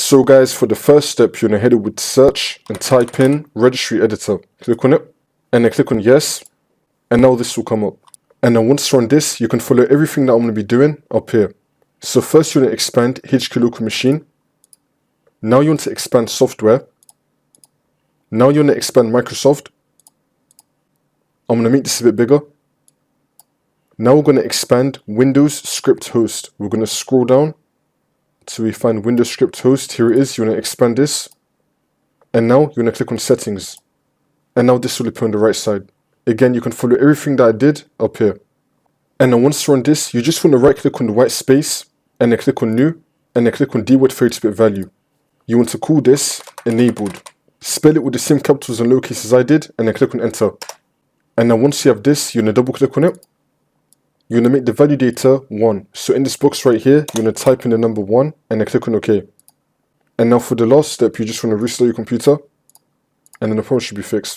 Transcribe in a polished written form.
So guys, for the first step, you're going to head over to search and type in registry editor. Click on it and then click on yes. And now this will come up. And then once you're on this, you can follow everything that I'm going to be doing up here. So first you want to expand HK local machine. Now you want to expand software. Now you want to expand Microsoft. I'm going to make this a bit bigger. Now we're going to expand Windows script host. We're going to scroll down till we find Windows script host. Here it is. You want to expand this. And now you want to click on settings. And now this will appear on the right side. Again, you can follow everything that I did up here. And then once you're on this, you just want to right click on the white space and then click on new and then click on dword 32-bit value. You want to call this enabled. Spell it with the same capitals and lowercase as I did and then click on enter. And then once you have this, you're going to double click on it. You're going to make the value data 1. So in this box right here, you're going to type in the number 1 and then click on OK. And now for the last step, you just want to restart your computer and then the problem should be fixed.